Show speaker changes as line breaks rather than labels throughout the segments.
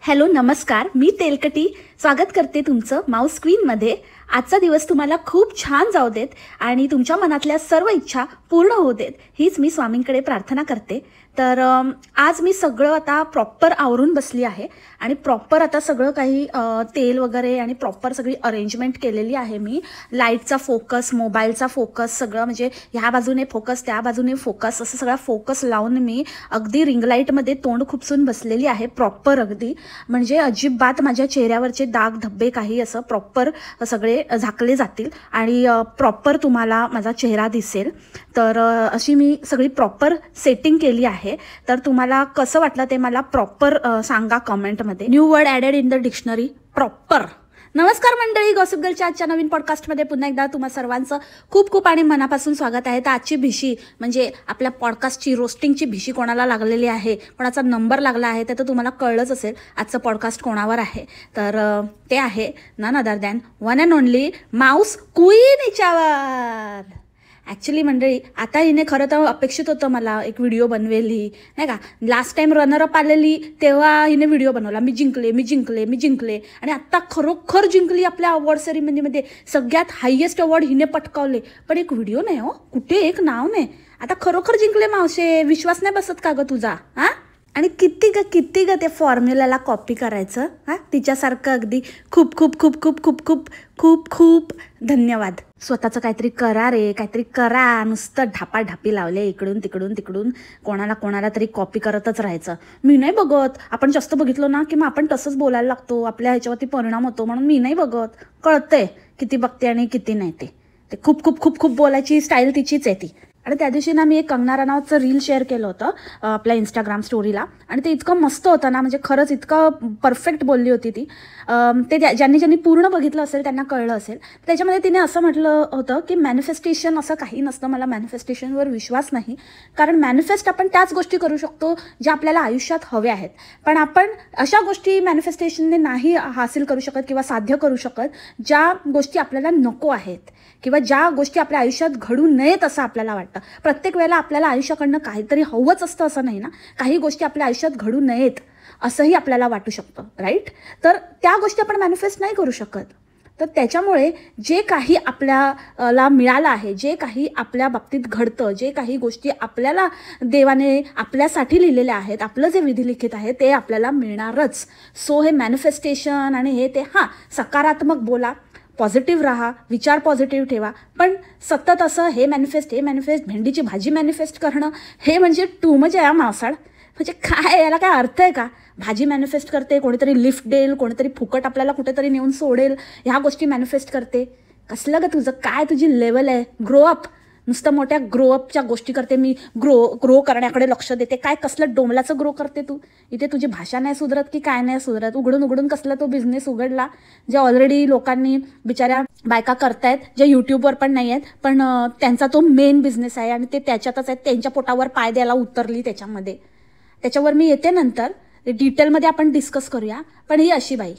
Hello नमस्कार, मी तेलकटी स्वागत करते तुमचं माऊस क्वीनमध्ये। आजचा दिवस तुम्हाला खूप छान जाऊ देत आणि तुमच्या मनातल्या सर्व इच्छा पूर्ण होऊ देत हीच मी स्वामींकडे प्रार्थना करते। तर आज मी सगळं आता प्रॉपर आवरून बसली आहे आणि प्रॉपर आता सगळं काही तेल वगैरे आणि प्रॉपर सगळी अरेंजमेंट केलेली आहे। मी लाईटचा फोकस, मोबाईलचा फोकस सगळं म्हणजे ह्या बाजूने फोकस त्या बाजूने फोकस असं सगळा फोकस लावून मी अगदी रिंग लाईटमध्ये तोंड खुपसून बसलेली आहे प्रॉपर अगदी, म्हणजे अजिबात माझ्या चेहऱ्यावरचे दाग धब्बे काही असं प्रॉपर सगळे झाकले जातील आणि प्रॉपर तुम्हाला माझा चेहरा दिसेल। तर अशी मी सगळी प्रॉपर सेटिंग केली आहे। तर तुम्हाला कसं वाटलं ते मला प्रॉपर सांगा कमेंटमध्ये। New word added in the dictionary, proper. नमस्कार मंडळी, गॉसिप गर्लच्या आजच्या नवीन पॉडकास्टमध्ये पुन्हा एकदा तुम्हा सर्वांचं खूप खूप आणि मनापासून स्वागत आहे। तर आजची भिशी म्हणजे आपल्या पॉडकास्टची रोस्टिंगची भिशी कोणाला लागलेली आहे, कोणाचा नंबर लागला आहे ते तर तुम्हाला कळलंच असेल आजचं पॉडकास्ट कोणावर आहे। तर ते आहे none other than one and only mouse queen हिच्यावर। ॲक्च्युली मंडळी आता हिने खरं तर अपेक्षित होतं मला एक व्हिडिओ बनवेली नाही का। लास्ट टाइम रनरअप आलेली तेव्हा हिने व्हिडिओ बनवला, मी जिंकले मी जिंकले मी जिंकले, आणि आत्ता खरोखर जिंकली आपल्या अवॉर्ड सेरेमनीमध्ये। सगळ्यात हायेस्ट अवॉर्ड हिने पटकावले, पण एक व्हिडिओ नाही हो, कुठे एक नाव नाही। आता खरोखर जिंकले मावशे, विश्वास नाही बसत का ग तुझा? हां, आणि किती ग ते फॉर्म्युलाला कॉपी करायचं? हां, तिच्यासारखं अगदी खूप खूप खूप खूप खूप खूप खूप खूप धन्यवाद। स्वतःचं काहीतरी करा रे, काहीतरी करा, नुसतं ढापाढापी लावले इकडून तिकडून कोणाला तरी कॉपी करतच राहायचं। मी नाही बघत, आपण जास्त बघितलं ना की मग आपण तसंच बोलायला लागतो, आपल्या ह्याच्यावरती परिणाम होतो, म्हणून मी नाही बघत। कळतंय किती बघते आणि किती नाही ते खूप खूप खूप खूप बोलायची स्टाईल तिचीच आहे ती। आणि त्या दिवशी ना मी एक कंगना रनौतचं रील शेअर केलं होतं आपल्या इंस्टाग्राम स्टोरीला, आणि ते इतकं मस्त होतं ना, म्हणजे खरंच इतकं परफेक्ट बोलली होती ती। ते ज्यांनी पूर्ण बघितलं असेल त्यांना कळलं असेल। त्याच्यामध्ये तिने असं म्हटलं होतं की मॅनिफेस्टेशन असं काही नसतं, मला मॅनिफेस्टेशनवर विश्वास नाही, कारण मॅनिफेस्ट आपण त्याच गोष्टी करू शकतो ज्या आपल्याला आयुष्यात हव्या आहेत, पण आपण अशा गोष्टी मॅनिफेस्टेशनने नाही हासिल करू शकत किंवा साध्य करू शकत ज्या गोष्टी आपल्याला नको आहेत किंवा ज्या गोष्टी आपल्या आयुष्यात घडू नयेत असं आपल्याला वाटतं। प्रत्येक वेळेला आपल्याला आयुष्याकडनं काहीतरी हवंच असतं असं नाही ना, काही गोष्टी आपल्या आयुष्यात घडू नयेत असंही आपल्याला वाटू शकतं, राईट? तर त्या गोष्टी आपण मॅनिफेस्ट नाही करू शकत। तर त्याच्यामुळे जे काही आपल्याला मिळालं आहे, जे काही आपल्या बाबतीत घडतं, जे काही गोष्टी आपल्याला देवाने आपल्यासाठी लिहिलेल्या आहेत, आपलं जे विधिलिखित आहे ते आपल्याला मिळणारच। सो हे मॅनिफेस्टेशन आणि हे ते हां, सकारात्मक बोला, पॉझिटिव्ह राहा, विचार पॉझिटिव्ह ठेवा, पण सतत असं हे मॅनिफेस्ट भेंडीची भाजी मॅनिफेस्ट करणं हे म्हणजे टू मच आहे मावसाळ। म्हणजे काय, याला काय अर्थ आहे का? भाजी मॅनिफेस्ट करते, कोणीतरी लिफ्ट देईल, कोणीतरी फुकट आपल्याला कुठेतरी नेऊन सोडेल, ह्या गोष्टी मॅनिफेस्ट करते। कसलं ग तुझं काय, तुझी लेवल आहे? Grow up. नुसतं मोठ्या ग्रो अपच्या गोष्टी करते मी, ग्रो करण्याकडे लक्ष देते, काय कसलं डोंबलाचं ग्रो करते तू? इथे तुझी भाषा नाही सुधरत की काय नाही सुधरत? उघडून कसला तो बिझनेस उघडला जे ऑलरेडी लोकांनी बिचाऱ्या बायका करतायत, जे यूट्यूबवर पण नाही आहेत, पण त्यांचा तो मेन बिझनेस आहे आणि ते त्याच्यातच आहेत, त्यांच्या पोटावर पाय द्यायला उतरली त्याच्यावर मी येते नंतर, डिटेलमध्ये आपण डिस्कस करूया। पण ही अशी बाई,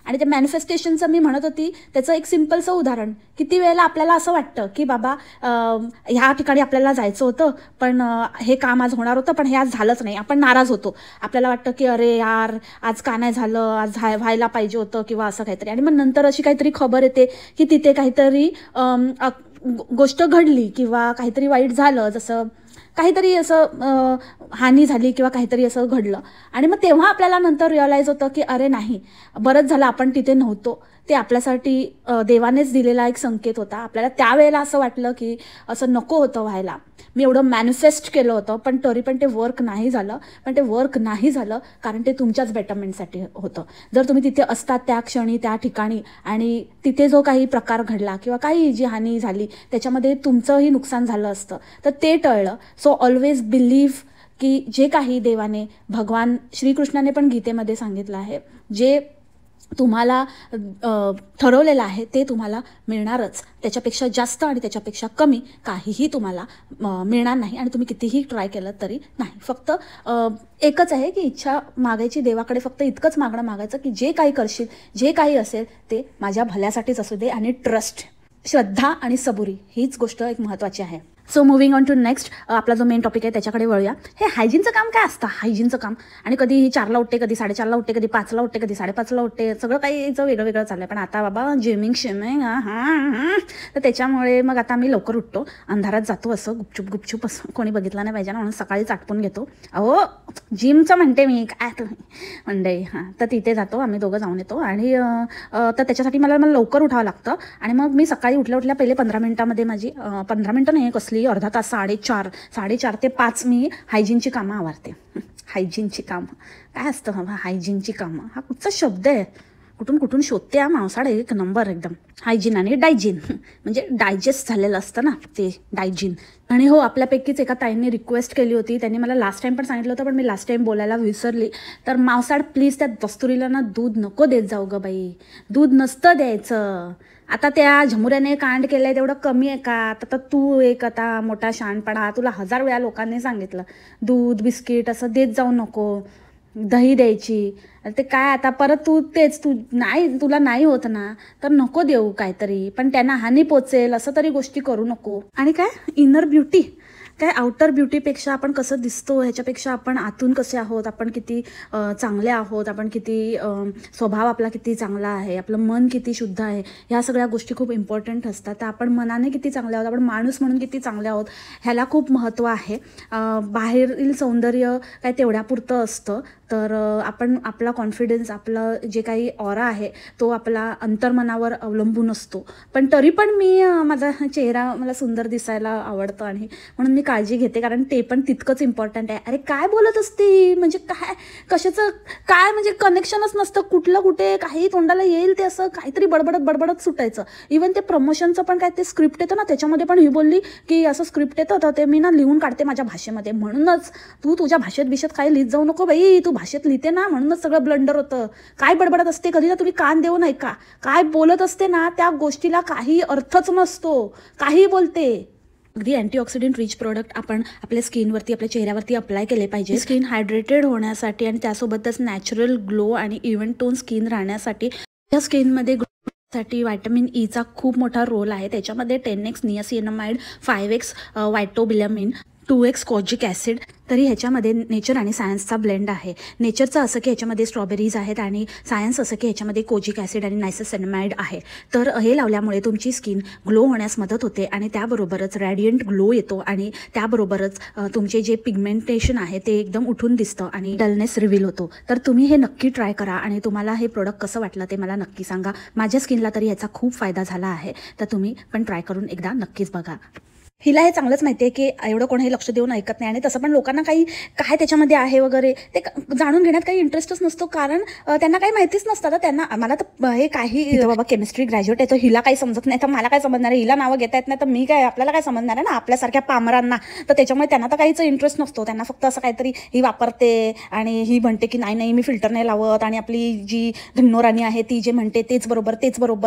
आणि ते मॅनिफेस्टेशनचं मी म्हणत होती त्याचं एक सिम्पलचं उदाहरण, किती वेळेला आपल्याला असं वाटतं की बाबा ह्या ठिकाणी आपल्याला जायचं होतं, पण हे काम आज होणार होतं पण हे आज झालंच नाही, आपण नाराज होतो, आपल्याला वाटतं की अरे यार आज का नाही झालं, आज व्हायला पाहिजे होतं किंवा असं काहीतरी, आणि मग नंतर अशी काहीतरी खबर येते की तिथे काहीतरी गोष्ट घडली किंवा काहीतरी वाईट झालं, जसं काहीतरी असं हानी झाली किंवा काहीतरी असं घडलं, आणि मग तेव्हा आपल्याला नंतर रिअलाईज होतं की अरे नाही, बरंच झालं आपण तिथे नव्हतो, ते आपल्यासाठी देवानेच दिलेला एक संकेत होता। आपल्याला त्यावेळेला असं वाटलं की असं नको होतं व्हायला, मी एवढं मॅनिफेस्ट केलं होतं पण तरी पण ते वर्क नाही झालं, पण ते वर्क नाही झालं कारण ते तुमच्याच बेटरमेंटसाठी होतं। जर तुम्ही तिथे असतात त्या क्षणी त्या ठिकाणी आणि तिथे जो काही प्रकार घडला किंवा काही जी हानी झाली त्याच्यामध्ये तुमचंही नुकसान झालं असतं तर ते टळलं। सो ऑलवेज बिलीव्ह की जे काही देवाने, भगवान श्रीकृष्णाने पण गीतेमध्ये सांगितलं आहे, जे तुम्हाला ठरवलेलं आहे ते तुम्हाला मिळणारच, त्याच्यापेक्षा जास्त आणि त्याच्यापेक्षा कमी काहीही तुम्हाला मिळणार नाही, आणि तुम्ही कितीही ट्राय केलं तरी नाही। फक्त एकच आहे की इच्छा मागायची देवाकडे, फक्त इतकंच मागायचं की जे काही करशील, जे काही असेल ते माझ्या भल्यासाठीच असू दे, आणि ट्रस्ट, श्रद्धा आणि सबुरी हीच गोष्ट एक महत्त्वाची आहे। So moving on to next, आपला जो मेन टॉपिक आहे त्याच्याकडे वळूया. हे हायजीनचं काम काय असतं, हायजीनचं काम. आणि कधी 4ला उठते, कधी 4:30ला उठते, कधी 5ला उठते, कधी 5:30ला उठते, सगळं काही वेगळं वेगळं चाललं आहे. पण आता बाबा जिमिंग तर त्याच्यामुळे मग आता आम्ही लवकर उठतो, अंधारात जातो, असं गुपचूप असं कोणी बघितलं नाही पाहिजे ना म्हणून सकाळीच आटपून घेतो. अहो जिमचं म्हणते मी, काय मंडई. तर तिथे जातो आम्ही दोघं, जाऊन येतो. आणि तर त्याच्यासाठी मला लवकर उठावं लागतं. आणि मग मी सकाळी उठल्या पहिले 15 मिनिटामध्ये माझी 15 मिनिटं नाही, कसली अर्धा तास, 4:30 ते 5 मी हायजीनची कामं आवरते. हायजीनची कामं काय असतं बाबा, हायजीनची कामं हा कुठचा शब्द आहे, कुठून शोधते हा मावसाड. एक नंबर एकदम. हायजीन आणि डायजीन म्हणजे डायजेस्ट झालेलं असतं ना ते डायजीन. आणि हो, आपल्यापैकीच एका ताईंनी रिक्वेस्ट केली होती, त्यांनी मला लास्ट टाइम पण सांगितलं होतं, पण मी लास्ट टाइम बोलायला विसरली. तर मावसाड प्लीज त्या दस्तुरीला ना दूध नको देत जाऊ ग बाई, दूध नसतं द्यायचं. आता त्या झमुऱ्याने कांड केलंय तेवढं कमी आहे का? आता तू एक आता मोठा शहाणपणा, तुला 1000 वेळा लोकांनी सांगितलं दूध बिस्किट असं देत जाऊ नको, दही द्यायची. ते काय आता परत तू तेच, तुला नाही होत ना तर नको देऊ काहीतरी, पण त्यांना हानी पोचेल असं तरी गोष्टी करू नको. आणि काय इनर ब्युटी, काय आउटर ब्युटीपेक्षा आपण कसं दिसतो ह्याच्यापेक्षा आपण आतून कसे आहोत, आपण किती चांगले आहोत, आपण किती स्वभाव आपला किती चांगला आहे, आपलं मन किती शुद्ध आहे, ह्या सगळ्या गोष्टी खूप इम्पॉर्टंट असतात. तर आपण मनाने किती चांगले आहोत, आपण माणूस म्हणून किती चांगले आहोत, ह्याला खूप महत्त्व आहे. बाहेरील सौंदर्य काय तेवढ्यापुरतं असतं. तर आपण आपला कॉन्फिडन्स, आपलं जे काही ऑरा आहे तो आपला अंतर्मनावर अवलंबून असतो. पण तरी पण मी माझा चेहरा मला सुंदर दिसायला आवडतं आणि म्हणून मी काळजी घेते, कारण ते पण तितकंच इम्पॉर्टंट आहे. अरे काय बोलत असते, म्हणजे काय कशाचं काय, म्हणजे कनेक्शनच नसतं, कुठलं कुठे काही तोंडाला येईल ते असं काहीतरी बडबडत सुटायचं. इवन ते प्रमोशनचं पण काय ते स्क्रिप्ट येतं ना, त्याच्यामध्ये पण ही बोलली की असं स्क्रिप्ट येतं, तर ते मी ना लिहून काढते माझ्या भाषेमध्ये. म्हणूनच तू तुझ्या भाषेत काही लिहित जाऊ नको बाई, तू भाषेत लिहिते ना म्हणूनच सगळं ब्लंडर होतं. काय बडबडत असते, कधी ना तुम्ही कान देऊ नये का, काय बोलत असते ना त्या गोष्टीला काही अर्थच नसतो, काही बोलते. अगदी अँटीऑक्सिडंट रिच प्रोडक्ट आपण आपल्या स्किनवरती, आपल्या चेहऱ्यावरती अप्लाय केले पाहिजे, स्किन हायड्रेटेड होण्यासाठी आणि त्यासोबतच नॅचरल ग्लो आणि इव्हन टोन स्किन राहण्यासाठी. त्या स्किनमध्ये साठी व्हायटमिन ईचा खूप मोठा रोल आहे. त्याच्यामध्ये 10x niacinamide, 5x व्हायटोबिलॅमिन, 2x kojic acid. तरी ह्याच्यामध्ये नेचर आणि सायन्सचा ब्लेंड आहे. नेचरचं असं की ह्याच्यामध्ये स्ट्रॉबेरीज आहेत आणि सायन्स असं की ह्याच्यामध्ये कोजिक ॲसिड आणि नायसिनामाइड आहे. तर हे लावल्यामुळे तुमची स्किन ग्लो होण्यास मदत होते आणि त्याबरोबरच रॅडियंट ग्लो येतो आणि त्याबरोबरच तुमचे जे पिगमेंटेशन आहे ते एकदम उठून दिसतं आणि डलनेस रिव्हील होतो. तर तुम्ही हे नक्की ट्राय करा आणि तुम्हाला हे प्रोडक्ट कसं वाटलं ते मला नक्की सांगा. माझ्या स्किनला तरी याचा खूप फायदा झाला आहे, तर तुम्ही पण ट्राय करून एकदा नक्कीच बघा. हिला हे चांगलंच माहिती आहे की एवढं कोणीही लक्ष देऊन ऐकत नाही आणि तसं पण लोकांना काही काय त्याच्यामध्ये आहे वगैरे ते जाणून घेण्यात काही इंटरेस्टच नसतो, कारण त्यांना काही माहितीच नसतं. तर त्यांना, मला तर हे काही बाबा केमिस्ट्री ग्रॅज्युएट आहे तर हिला काही समजत नाही, तर मला काय समजणार आहे, हिला नावं घेता येत नाही तर मी काय, आपल्याला काय समजणार आहे ना आपल्यासारख्या पामरांना. तर त्याच्यामुळे त्यांना तर काहीच इंटरेस्ट नसतो, त्यांना फक्त असं काहीतरी ही वापरते आणि ही म्हणते की नाही मी फिल्टर नाही लावत, आणि आपली जी धन्नोराणी आहे ती जे म्हणते तेच बरोबर.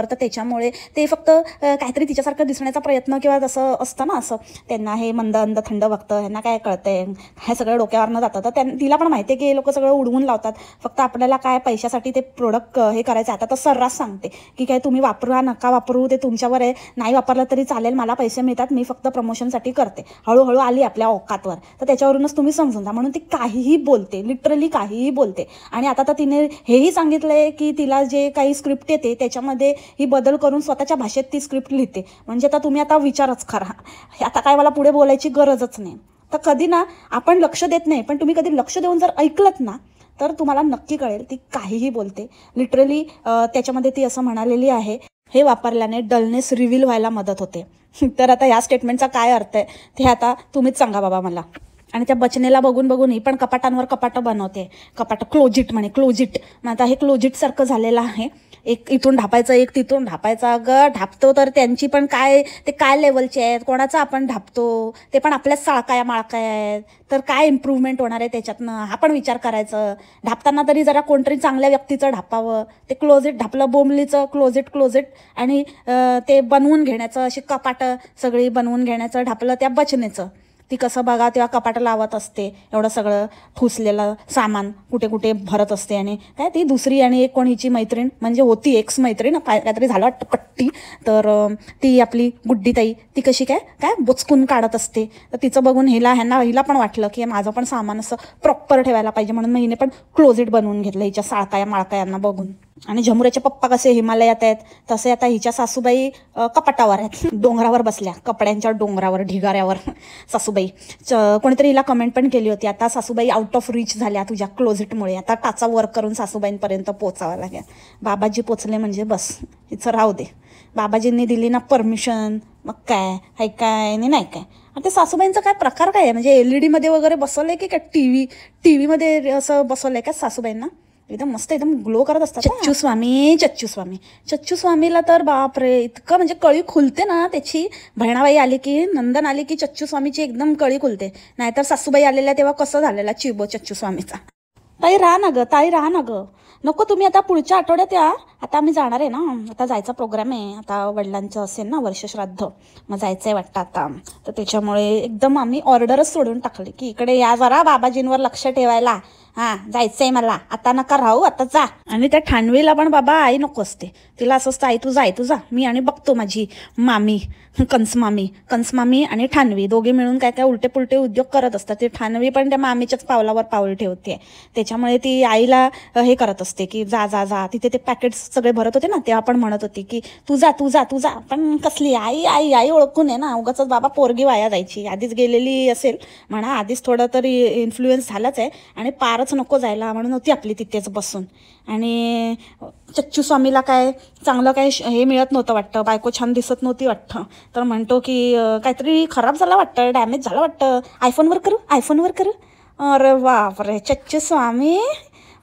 तर त्याच्यामुळे ते फक्त काहीतरी तिच्यासारखं दिसण्याचा प्रयत्न किंवा जसं असतं ना, असं त्यांना हे मंद थंड बघतं, ह्यांना काय कळतंय, हे सगळं डोक्यावरनं जातं. तर तिला पण माहिती आहे की हे लोक सगळं उडवून लावतात, फक्त आपल्याला काय पैशासाठी ते प्रोडक्ट हे करायचं. आता तर सर्रास सांगते की काय तुम्ही वापरा नका वापरू ते तुमच्यावर आहे, नाही वापरलं तरी चालेल, मला पैसे मिळतात, मी फक्त प्रमोशनसाठी करते. हळूहळू आली आपल्या औकातवर, तर त्याच्यावरूनच तुम्ही समजून जा. म्हणून ती काहीही बोलते, लिटरली काहीही बोलते. आणि आता तर तिने हेही सांगितलंय की तिला जे काही स्क्रिप्ट येते त्याच्यामध्ये ही बदल करून स्वतःच्या भाषेत ती स्क्रिप्ट लिहिते. म्हणजे आता तुम्ही आता विचारच करा, आता काय मला पुढे बोलायची गरजच नाही. तर कधी ना आपण लक्ष देत नाही, पण तुम्ही कधी लक्ष देऊन जर ऐकलत ना तर तुम्हाला नक्की कळेल ती काहीही बोलते. लिटरली त्याच्यामध्ये ती असं म्हणालेली आहे, हे वापरल्याने डलनेस रिव्हील व्हायला मदत होते. तर आता या स्टेटमेंटचा काय अर्थ आहे ते आता तुम्हीच सांगा बाबा मला. आणि त्या बचनेला बघून ही पण कपाटांवर कपाटं बनवते, कपाटं क्लोजिट म्हणे, क्लोजिट. मग आता हे क्लोजिटसारखं झालेलं आहे, एक इथून ढापायचं एक तिथून ढापायचा. ढापतो तर त्यांची पण काय लेवलचे आहेत, कोणाचं आपण ढापतो ते पण आपल्याच साळकाया माळकाया आहेत, तर काय इम्प्रूव्हमेंट होणार आहे त्याच्यातनं हा पण विचार करायचं. ढापताना तरी जरा कोणतरी चांगल्या व्यक्तीचं ढापावं. ते क्लोजिट ढापलं, बोंबलीचं क्लोजिट आणि ते बनवून घेण्याचं, अशी कपाटं सगळी बनवून घेण्याचं ढापलं त्या बचनेचं. ती कसं बघा तेव्हा कपाट लावत असते, एवढं सगळं ठुसलेलं सामान कुठे कुठे भरत असते. आणि काय ती दुसरी आणि एक कोणीची मैत्रीण म्हणजे होती एक्स मैत्रीण, काहीतरी झालं वाटतं कट्टी, तर ती आपली गुड्डीताई ती कशी काय काय बोचकून काढत असते. तर तिचं बघून हिला पण वाटलं की माझं पण सामान असं प्रॉपर ठेवायला पाहिजे, म्हणून हिने पण क्लोजेट बनवून घेतलं हिच्या साळकाया माळकायांना बघून. आणि झमुऱ्याचे पप्पा कसे हिमालयात आहेत तसे आता हिच्या सासूबाई कपाटावर आहेत, डोंगरावर बसल्या, कपड्यांच्या डोंगरावर ढिगाऱ्यावर सासूबाई. कोणीतरी हिला कमेंट पण केली होती, आता सासूबाई आउट ऑफ रीच झाल्या तुझ्या क्लोजेटमुळे, आता टाचा वर्क करून सासूबाईंपर्यंत पोचावं लागेल. बाबाजी पोचले म्हणजे बस, हिचं राहू दे. बाबाजींनी दिली ना परमिशन, मग काय हाय काय नाही काय. आणि ते सासूबाईंचा काय प्रकार काय आहे, म्हणजे LED मध्ये वगैरे बसवलंय की काय, टी व्हीमध्ये असं बसवलंय का सासूबाईंना? एकदम मस्त, एकदम ग्लो करत असतात. चच्चू स्वामीला तर बापरे इतकं म्हणजे कळी खुलते ना त्याची. बहिणाबाई आली की, नंदन आली की चच्चू स्वामीची एकदम कळी खुलते. नाहीतर सासूबाई आलेल्या तेव्हा कसं झालेला चिबो चच्चू स्वामीचा. ताई राहा ना ग, नको तुम्ही आता पुढच्या आठवड्यात या. आता आम्ही जाणार आहे ना, आता जायचा प्रोग्राम आहे, आता वडिलांचं असेल ना वर्षश्राद्ध, मग जायचं आहे वाटतं आता. तर त्याच्यामुळे एकदम आम्ही ऑर्डरच सोडून टाकली की इकडे या जरा बाबाजींवर लक्ष ठेवायला. जायचंय मला, आता नका राहू, आता जा. आणि त्या ठाणवीला पण बाबा आई नको असते, तिला असं असतं आई तू जा मी आणि बघतो माझी मामी कंसमामी आणि ठाणवी दोघे मिळून काय काय उलटे पुलटे उद्योग करत असतात. ती ठाणवी पण त्या मामीच्याच पावलावर पाऊल ठेवते. त्याच्यामुळे ती आईला हे करत असते की जा. तिथे ते पॅकेट्स सगळे भरत होते ना, तेव्हा पण म्हणत होती की तू जा. पण कसली आई ओळखून आहे ना, उगाच बाबा पोरगी वाया जायची. आधीच गेलेली असेल म्हणा, आधीच थोडं तरी इन्फ्लुएन्स झालाच आहे आणि पारच नको जायला म्हणून होती आपली तिथेच बसून. आणि चच्चू स्वामीला काय चांगलं काय हे मिळत नव्हतं वाटतं, बायको छान दिसत नव्हती वाटतं. तर म्हणतो की काहीतरी खराब झाला वाटतं, डॅमेज झाला वाटतं, आयफोनवर करू. अरे बापरे चच्चू स्वामी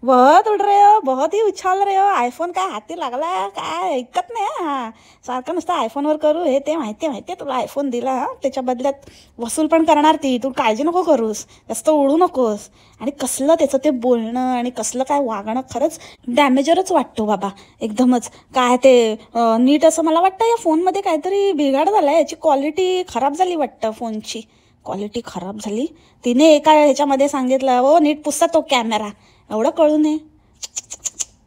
बहुत उड रहे हो, बहुत ही उछाल रहे हो. आयफोन काय हाती लागला काय ऐकत नाही. सारखं नुसतं आयफोनवर करू, हे ते माहिती तुला आयफोन दिला, त्याच्या बदल्यात वसूल पण करणार ती, तू काळजी नको करूस, जास्त उडू नकोस. आणि कसलं त्याचं ते बोलणं आणि कसलं काय वागणं खरंच डॅमेजरच वाटतो बाबा एकदमच. काय ते नीट असं मला वाटतं या फोनमध्ये काहीतरी बिघाड झाला, याची क्वालिटी खराब झाली वाटतं, फोनची क्वालिटी खराब झाली. तिने एका ह्याच्यामध्ये सांगितलं हो नीट पुसता तो कॅमेरा, एवढं कळू नये.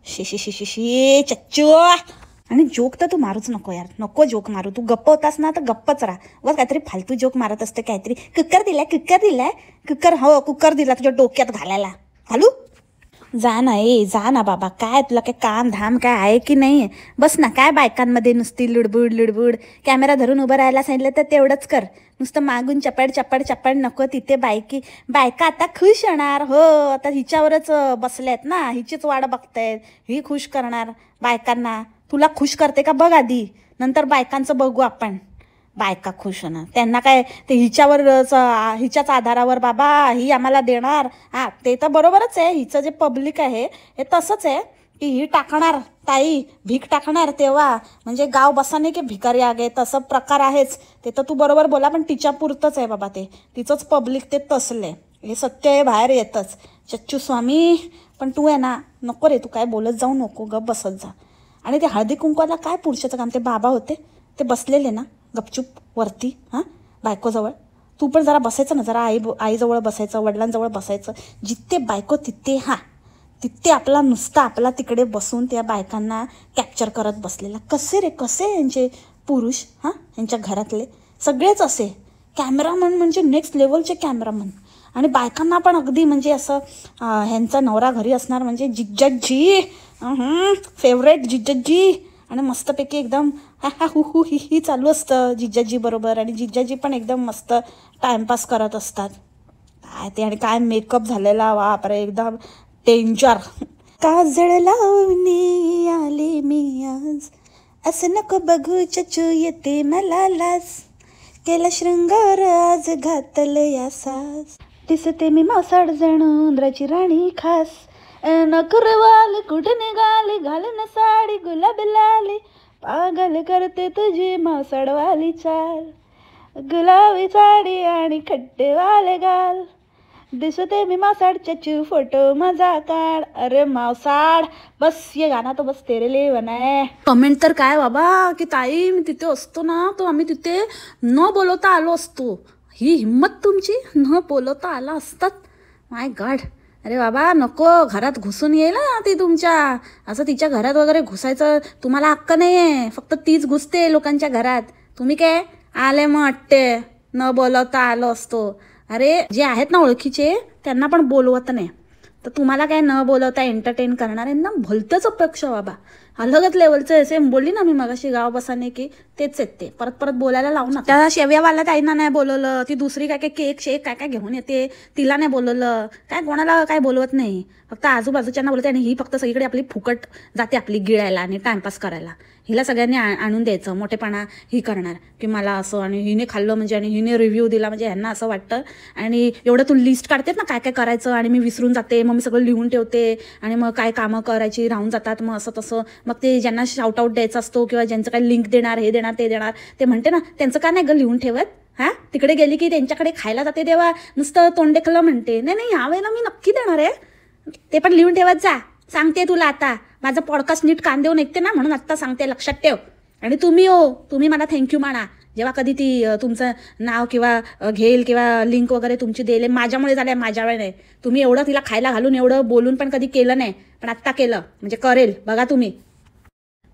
शी चच्चू. आणि जोक तर तू मारूच नको यार, नको जोक मारू. तू गप्प होतास ना तर गप्पच राहा. बस काहीतरी फालतू जोक मारत असते, काहीतरी कुकर दिलाय हो कुकर दिला तुझ्या डोक्यात घालू. जा ना बाबा, काय तुला काय काम धाम काय आहे की नाही. बस ना, काय बायकांमध्ये नुसती लुडबुड. कॅमेरा धरून उभं राहायला सांगितलं तर तेवढंच कर, नुसतं मागून चपड नको. तिथे बायका आता खुश होणार. हो आता हिच्यावरच बसल्यात ना, हिचीच वाट बघतायत, ही खुश करणार बायकांना. तुला खुश करते का बघ आधी, नंतर बायकांचं बघू आपण. बायका खुश होणार, त्यांना काय ते हिच्याच आधारावर बाबा ही आम्हाला देणार. ते तर बरोबरच आहे, हिचं जे पब्लिक आहे हे तसंच आहे की ही टाकणार ताई, भीक टाकणार तेव्हा म्हणजे गाव बसाने की भिकारी आगे, तसं प्रकार आहेच. ते तर तू बरोबर बोला, पण तिच्या पुरतंच आहे बाबा, ते तिचंच पब्लिक ते तसले, हे सत्य आहे, बाहेर येतच. चच्चू स्वामी पण तू आहे ना, नको रे, तू काय बोलत जाऊ नको, गप बसत जा. आणि ते हळदी कुंकवाला काय पुढच्याचं काम, ते बाबा होते ते बसलेले ना गपचूप वरती बायकोजवळ. तू पण जरा बसायचं ना, जरा आईजवळ बसायचं, वडिलांजवळ बसायचं. जिथे बायको तिथे आपला तिकडे बसून त्या बायकांना कॅप्चर करत बसलेला. कसे यांचे पुरुष, यांच्या घरातले सगळेच असे कॅमेरामन, म्हणजे नेक्स्ट लेवलचे कॅमेरामन. आणि बायकांना पण अगदी म्हणजे असं ह्यांचा नवरा घरी असणार म्हणजे जिज्जाजी, फेवरेट जिज्जाजी. आणि मस्तपैकी एकदम हु ही चालू असतं जिज्जाजी बरोबर. आणि जिज्जाजी पण एकदम मस्त टाइमपास करत असतात. काय ते, आणि काय मेकअप झालेला बापरे, एकदम डेंजर. काजळ लावणी आले मी आज, असं नको बघू चचू येते मला लाज, केला शृंगार आज घातल या सास, दिसते मी मासाड जणू उंदराची राणी खास, नखरवाल कुठे निघाली घालून साडी गुलाबी लाली, पागल करते तुझी मासाडवाली चाल, गुलाबी साडी आणि खड्डेवाले गाल, दिसते मी मासाड चचू फोटो मजा काढ. अरे मावसाड बस, ये गाना तो बस तेरे लिए बना है. कमेंट तर काय बाबा की ताई मी तिथे असतो ना, तो आम्ही तिथे न बोलवता आलो असतो. ही हिंमत तुमची न बोलवता आला असतात. माय गॉड. अरे बाबा नको, घरात घुसून येईल ना ती तुमच्या. असं तिच्या घरात वगैरे घुसायचं तुम्हाला हक्क नाही आहे. फक्त तीच घुसते लोकांच्या घरात. तुम्ही काय आले मग अट्टे, न बोलवता आलो असतो. अरे जे आहेत ना ओळखीचे त्यांना पण बोलवत नाही, तर तुम्हाला काय न बोलवता एंटरटेन करणाऱ्यांना भलतंच अपेक्षा बाबा. अलगच लेवलचं असे बोलली ना मी मगाशी गाव बसाने की तेच आहेत ते. परत परत बोलायला लावू ना. त्या शेव्यावाला ताईंना नाही बोलवलं, ती दुसरी काय काय केक शेक काय काय घेऊन येते तिला नाही बोलवलं. काय कोणाला काय बोलवत नाही, फक्त आजूबाजूच्यांना बोलते. आणि ही फक्त सगळीकडे आपली फुकट जाते आपली गिळायला आणि टाइमपास करायला. हिला सगळ्यांनी आणून द्यायचं, मोठेपणा ही करणार की मला असं आणि हिने खाल्लं म्हणजे आणि हिने रिव्ह्यू दिला म्हणजे ह्यांना असं वाटतं. आणि एवढं तू लिस्ट काढतेस ना काय काय करायचं आणि मी विसरून जाते, मग मी सगळं लिहून ठेवते आणि मग काय कामं करायची राहून जातात. मग असं तसं मग ते ज्यांना शाउट आउट द्यायचं असतो किंवा ज्यांचं काय लिंक देणार हे देणार ते देणार ते म्हणते ना त्यांचं का नाही ग लिहून ठेवत. हां तिकडे गेली की त्यांच्याकडे खायला जाते तेव्हा नुसतं तोंडेखलं म्हणते. नाही नाही ह्यावेळेला मी नक्की देणार आहे, ते पण लिहून ठेवत जा. सांगते तुला आता, माझं पॉडकास्ट नीट कान देऊन ऐकते ना म्हणून आत्ता सांगते, लक्षात ठेव. आणि तुम्ही मला थँक्यू म्हणा जेव्हा कधी ती तुमचं नाव किंवा घेईल किंवा लिंक वगैरे तुमची देईल. माझ्यामुळे झालं, माझ्या वेळ नाही. तुम्ही एवढं तिला खायला घालून एवढं बोलून पण कधी केलं नाही, पण आत्ता केलं म्हणजे करेल बघा तुम्ही.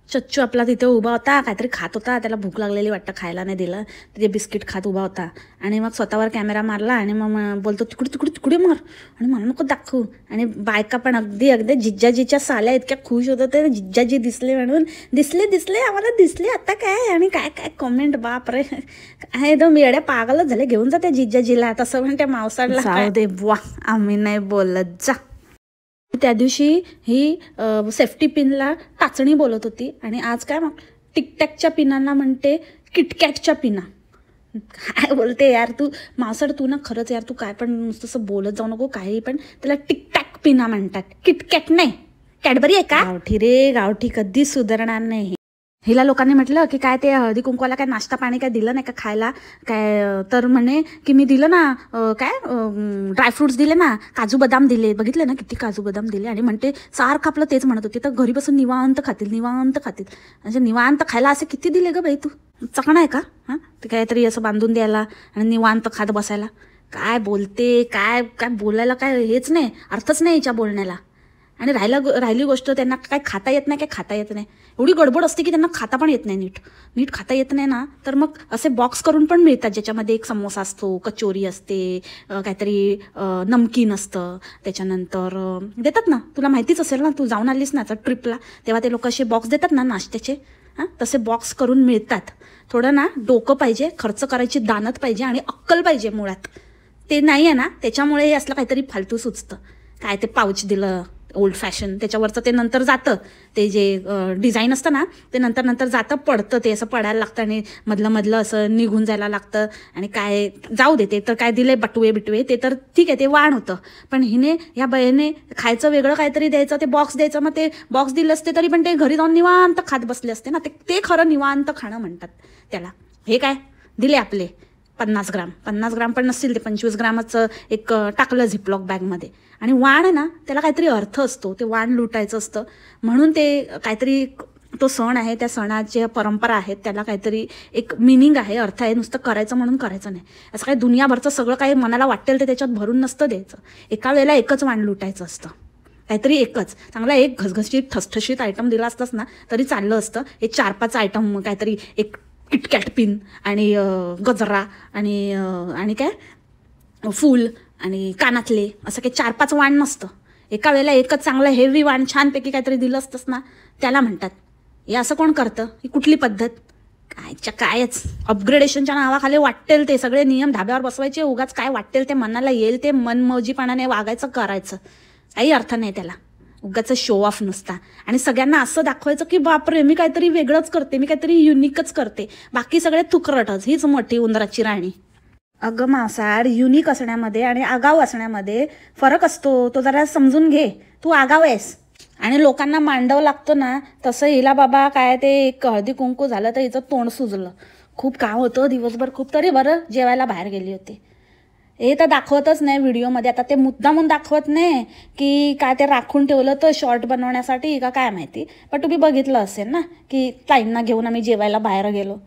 चच्चू आपला तिथे उभा होता, काहीतरी खात होता, त्याला भूक लागलेली वाटतं, खायला नाही दिलं. तिथे बिस्किट खात उभा होता आणि मग स्वतःवर कॅमेरा मारला आणि मग बोलतो तिकडे तिकडे तिकडे मार आणि मला नको दाखवू. आणि बायका पण अगदी जिज्जाजीच्या साल्या इतक्या खुश होतं ते जिज्जाजी दिसले म्हणून. दिसले आम्हाला दिसले आता काय. आणि काय काय कमेंट बाप रे, काय एकदम येड्या पागलच झाले. घेऊन जाते जिज्जाजीला तसं म्हणते मावसाडला. जाऊ दे बुवा आम्ही नाही बोलत जा. त्या दिवशी ही सेफ्टी पिनला टाचणी बोलत होती आणि आज काय मग टिकटॅकच्या पिनांना म्हणते किटकॅटच्या पिना. काय बोलते यार तू मावसाड, तू ना खरंच यार, तू काय पण नुसतं बोलत जाऊ नको काही पण. त्याला टिकटॅक पिना म्हणतात, किटकॅट नाही. कॅडबरी आहे का? गावठी रे गावठी, कधी सुधारणार नाही. हिला लोकांनी म्हटलं की काय ते हळदी कुंकवाला काय नाश्ता पाणी काय दिलं नाही का खायला काय, तर म्हणे की मी दिलं ना काय ड्रायफ्रुट्स दिले ना, काजू बदाम दिले. बघितले ना किती काजू बदाम दिले. आणि म्हणते सारखं आपलं तेच म्हणत होते, तर घरी बसून निवांत खातील म्हणजे निवांत खायला असे किती दिले ग बाई, तू चकणा आहे का? हां ते काहीतरी असं बांधून द्यायला आणि निवांत खात बसायला. काय बोलते, काय काय बोलायला काय हेच नाही, अर्थच नाही याच्या बोलण्याला. आणि राहिली गोष्ट त्यांना काय खाता येत नाही, काय खाता येत नाही. एवढी गडबड असते की त्यांना खाता पण येत नाही, नीट खाता येत नाही ना. तर मग असे बॉक्स करून पण मिळतात ज्याच्यामध्ये एक समोसा असतो, कचोरी असते, काहीतरी नमकीन असतं, त्याच्यानंतर देतात ना. तुला माहितीच असेल ना, तू जाऊन आलीस ना ट्रिपला, तेव्हा ते लोक असे बॉक्स देतात ना नाश्त्याचे. हां तसे बॉक्स करून मिळतात. थोडं ना डोकं पाहिजे, खर्च करायची दानत पाहिजे आणि अक्कल पाहिजे मुळात. ते नाही आहे ना, त्याच्यामुळे हे असलं काहीतरी फालतू सुचतं. काय ते पाऊच दिलं ओल्ड फॅशन, त्याच्यावरचं ते नंतर जातं, ते जे डिझाईन असतं ना ते नंतर जातं, पडतं, ते असं पडायला लागतं आणि मधलं असं निघून जायला लागतं. आणि काय जाऊ दे, ते तर काय दिले बटवे ते तर ठीक आहे, ते वाण होतं. पण हिने या बाईने खायचं वेगळं काहीतरी द्यायचं, ते बॉक्स द्यायचं. मग ते बॉक्स दिलं असते तरी पण ते घरी जाऊन निवांत खात बसले असते ना. ते खरं निवांत खाणं म्हणतात त्याला. हे काय दिले आपले 50 ग्राम पण नसतील, ते 25 ग्रामाचं एक टाकलं झिपलॉक बॅगमध्ये. आणि वाण आहे ना त्याला काहीतरी अर्थ असतो, ते वाण लुटायचं असतं म्हणून ते काहीतरी, तो सण आहे, त्या सणाच्या परंपरा आहेत, त्याला काहीतरी एक मिनिंग आहे, अर्थ आहे. नुसतं करायचं म्हणून करायचं नाही. असं काही दुनियाभरचं सगळं काही मनाला वाटेल ते त्याच्यात भरून नसतं द्यायचं. एका वेळेला एकच वाण लुटायचं असतं, काहीतरी एकच चांगला एक घसघशीत ठसठशीत आयटम दिला असतास ना तरी चाललं असतं. हे 4-5 आयटम, काहीतरी एक किटकॅट पिन आणि गजरा आणि काय फूल आणि कानातले, असं काही 4-5 वाण नसतं. एका वेळेला एकच चांगलं हेवी वाण छानपैकी काहीतरी दिलं असतंस ना, त्याला म्हणतात. हे असं कोण करतं? ही कुठली पद्धत? कायच अपग्रेडेशनच्या नावाखाली वाटेल ते सगळे नियम धाब्यावर बसवायचे, उगाच काय वाटेल ते मनाला येईल ते मनमौजीपणाने वागायचं, करायचं. काही अर्थ नाही त्याला, उगाच शो ऑफ नुसता. आणि सगळ्यांना असं दाखवायचं की बापरे मी काहीतरी वेगळंच करते, मी काहीतरी युनिकच करते, बाकी सगळे तुकरटच, हीच मोठी उंदराची राणी. अगं मावसाड, युनिक असण्यामध्ये आणि आगाऊ असण्यामध्ये फरक असतो, तो जरा समजून घे. तू आगाव आहेस आणि लोकांना मांडव लागतो ना, तसं हिला बाबा काय ते एक हळदी कुंकू झालं तर हिचं तोंड सुजलं. खूप काम होतं दिवसभर, खूप. तरी बरं जेवायला बाहेर गेली होती. हे तर दाखवतच नाही व्हिडिओमध्ये. आता ते मुद्दामून दाखवत नाही की काय ते राखून ठेवलं तर शॉर्ट बनवण्यासाठी का काय माहिती, पण तुम्ही बघितलं असेल ना की ताईंना घेऊन आम्ही जेवायला बाहेर गेलो.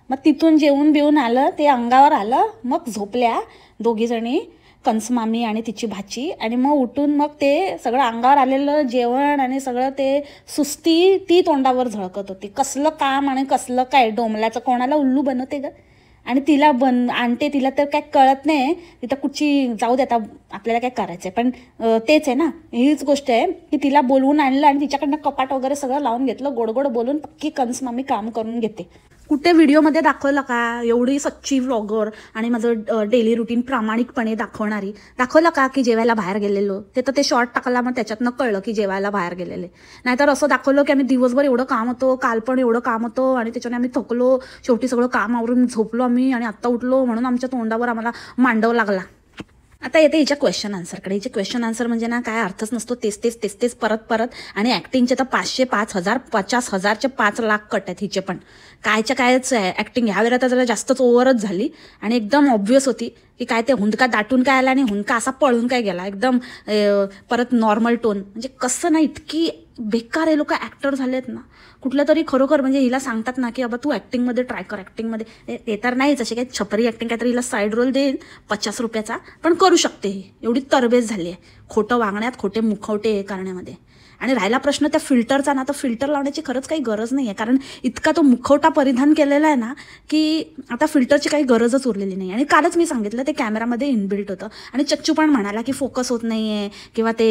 मग तिथून जेवून बिवून आलं, ते अंगावर आलं, मग झोपल्या दोघीजणी, कंसमामी आणि तिची भाची. आणि मग उठून मग ते सगळं अंगावर आलेलं जेवण आणि सगळं ते सुस्ती ती तोंडावर झळकत होती. कसलं काम आणि कसलं काय, डोमल्याचं कोणाला उल्लू बनवते ग. आणि तिला आणते, तिला तर काय कळत नाही, तिथं कुठची जाऊ दे आता, आपल्याला काय करायचं आहे. पण तेच आहे ना, हीच गोष्ट आहे की तिला बोलवून आणलं आणि तिच्याकडनं कपाट वगैरे सगळं लावून घेतलं, गोड गोड बोलून पक्की कंसमामी काम करून घेते. कुठे व्हिडिओमध्ये दाखवलं का एवढी सच्ची व्लॉगर आणि माझं डेली रुटीन प्रामाणिकपणे दाखवलं का की जेवायला बाहेर गेलेलो? ते तर ते शॉर्ट टाकला, मग त्याच्यातनं कळलं की जेवायला बाहेर गेलेले. नाहीतर असं दाखवलं की आम्ही दिवसभर एवढं काम होतं, काल पण एवढं काम होतं आणि त्याच्याने आम्ही थकलो, शेवटी सगळं काम आवरून झोपलो आम्ही आणि आत्ता उठलो, म्हणून आमच्या तोंडावर आम्हाला मांडव लागला. आता येते हिच्या क्वेश्चन आन्सरकडे. हिचे क्वेश्चन आन्सर म्हणजे ना काय अर्थच नसतो, तेच परत. आणि ॲक्टिंगचे तर 500, 5,000, 50,000चे 5 लाख कट आहेत हिचे पण. कायच आहे ॲक्टिंग. ह्या वेळेला तर जरा जास्तच ओव्हरच झाली आणि एकदम ऑब्व्हियस होती की काय ते हुंदका दाटून काय आला आणि हुंदका असा पळून काय गेला, एकदम परत नॉर्मल टोन. म्हणजे कसं ना, इतकी बेकार हे लोक ॲक्टर झालेत ना. कुठलं तरी खरोखर म्हणजे हिला सांगतात ना की बाबा तू ॲक्टिंगमध्ये ट्राय कर, ॲक्टिंगमध्ये. ते तर नाहीच, असे काही छपरी ॲक्टिंग, काहीतरी हिला साईड रोल देईल 50 रुपयाचा, पण करू शकते ही. एवढी तरबेज झाली आहे खोटं वागण्यात, खोटे मुखवटे हे करण्यामध्ये. आणि राहिला प्रश्न त्या फिल्टरचा ना, तर फिल्टर लावण्याची खरंच काही गरज नाही आहे, कारण इतका तो मुखवटा परिधान केलेला आहे ना की आता फिल्टरची काही गरजच उरलेली नाही. आणि कालच मी सांगितलं ते कॅमेरामध्ये इनबिल्ट होतं. आणि चच्चू पण म्हणाला की फोकस होत नाही आहे किंवा ते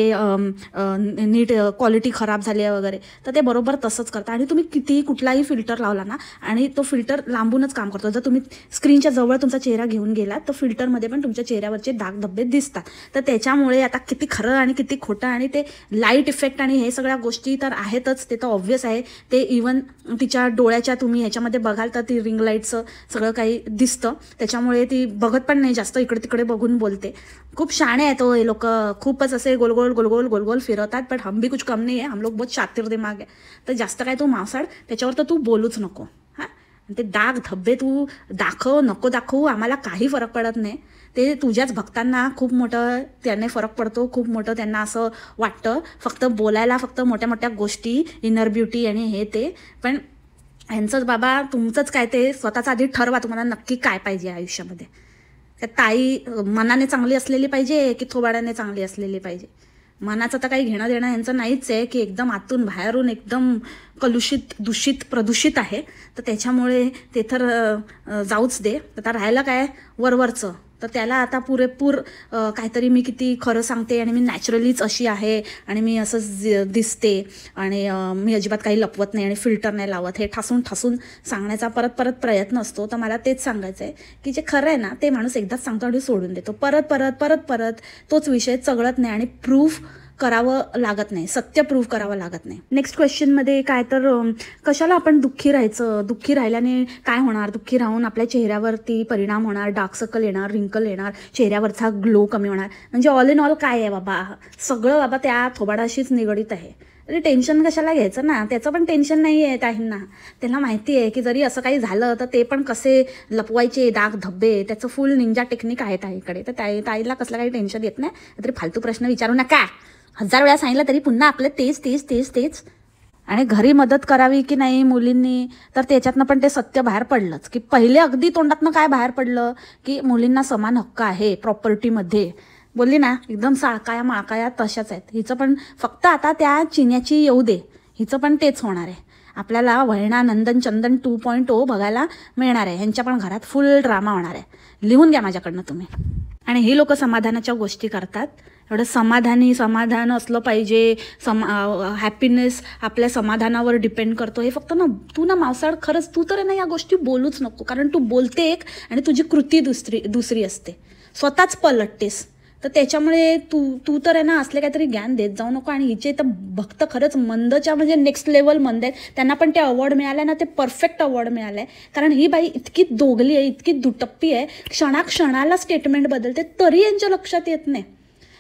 नीट क्वालिटी खराब झाली आहे वगैरे, तर ते बरोबर तसंच करतं. आणि तुम्ही कितीही कुठलाही फिल्टर लावला ना, आणि तो फिल्टर लांबूनच काम करतो. जर तुम्ही स्क्रीनच्या जवळ तुमचा चेहरा घेऊन गेलात तर फिल्टरमध्ये पण तुमच्या चेहऱ्यावरचे दाग धब्बे दिसतात. तर त्याच्यामुळे आता किती खरं आणि किती खोटं, आणि ते लाईट इफेक्ट आणि हे सगळ्या गोष्टी तर आहेतच, ते तर ऑब्व्हियस आहे. ते इवन तिच्या डोळ्याच्या तुम्ही ह्याच्यामध्ये बघाल तर ती रिंग लाईटचं सगळं काही दिसतं, त्याच्यामुळे ती बघत पण नाही जास्त, इकडे तिकडे बघून बोलते. खूप शाणे आहेत हे लोक, खूपच असे गोल फिरवतात. पण हम भी कुछ कम नाही आहे, हम लोग बहुत शातिर दिमाग आहे. तर जास्त काय तू मावसाड त्याच्यावर तर तू बोलूच नको. हां, ते दाग धब्बे तू दाखव नको दाखवू, आम्हाला काही फरक पडत नाही. ते तुझ्याच भक्तांना खूप मोठं त्याने फरक पडतो, खूप मोठं त्यांना असं वाटतं. फक्त बोलायला फक्त मोठ्या मोठ्या गोष्टी, इनर ब्युटी आणि हे ते. पण यांचंच बाबा, तुमचंच काय ते स्वतःचा आधी ठरवा, तुम्हाला नक्की काय पाहिजे आयुष्यामध्ये. त्या ताई मनाने चांगली असलेली पाहिजे की थोबाड्याने चांगली असलेली पाहिजे? मनाचं तर काही घेणं देणं यांचं नाहीच आहे, की एकदम आतून बाहेरून एकदम दूषित प्रदूषित आहे. तर त्याच्यामुळे ते तर जाऊच दे. आता राहायला काय वरवरचं, तर त्याला आता पुरेपूर काहीतरी मी किती खरं सांगते आणि मी नॅचरलीच अशी आहे आणि मी असं दिसते आणि मी अजिबात काही लपवत नाही आणि फिल्टर नाही लावत, हे ठासून सांगण्याचा परत प्रयत्न असतो. तर मला तेच सांगायचं आहे की जे खरं आहे ना ते माणूस एकदाच सांगतो आणि सोडून देतो. परत तोच विषय चघळत नाही आणि प्रूफ करावं लागत नाही, सत्य प्रूव्ह करावं लागत नाही. नेक्स्ट क्वेश्चनमध्ये काय तर कशाला आपण दुःखी राहायचं, दुःखी राहिल्याने काय होणार, दुःखी राहून आपल्या चेहऱ्यावरती परिणाम होणार, डार्क सर्कल येणार, रिंकल येणार, चेहऱ्यावरचा ग्लो कमी होणार. म्हणजे ऑल इन ऑल काय आहे बाबा, सगळं बाबा त्या थोबाडाशीच निगडीत आहे. अरे टेन्शन कशाला घ्यायचं ना, त्याचं पण टेन्शन नाही आहे ताईंना. त्यांना माहिती आहे की जरी असं काही झालं तर ते पण कसे लपवायचे दाग धब्बे, त्याचं फुल निंजा टेक्निक आहे ताईकडे. तर ताईला कसलं काही टेन्शन येत नाही. तरी फालतू प्रश्न विचारू नका. 1000 वेळा सांगितलं तरी पुन्हा आपलं तेच. आणि घरी मदत करावी की नाही मुलींनी, तर त्याच्यातनं पण ते सत्य बाहेर पडलंच की पहिले अगदी तोंडातनं काय बाहेर पडलं की मुलींना समान हक्क आहे प्रॉपर्टीमध्ये. बोलली ना, एकदम साळकाया माळकाया तशाच आहेत. हिचं पण फक्त आता त्या चिन्याची येऊ दे, हिचं पण तेच होणार आहे. आपल्याला वळणा नंदन चंदन 2.0 बघायला मिळणार आहे. ह्यांच्या पण घरात फुल ड्रामा होणार आहे. लिहून घ्या माझ्याकडनं तुम्ही. आणि हे लोक समाधानाच्या गोष्टी करतात. एवढं समाधान असलं पाहिजे, हॅपीनेस आपल्या समाधानावर डिपेंड करतो. हे फक्त ना तू ना मावसाळ, खरंच तू तर ना या गोष्टी बोलूच नको, कारण तू बोलते एक आणि तुझी कृती दुसरी असते, स्वतःच पलटतेस. तर त्याच्यामुळे तू तर आहे ना असले काहीतरी ज्ञान देत जाऊ नको. आणि हिचे तर भक्त खरंच मंदच्या म्हणजे नेक्स्ट लेवल मंद आहेत. त्यांना पण ते अवॉर्ड मिळाले ना, ते परफेक्ट अवॉर्ड मिळाले. कारण ही बाई इतकी दोगली आहे, इतकी दुटप्पी आहे, क्षणाला स्टेटमेंट बदलते तरी यांच्या लक्षात येत नाही.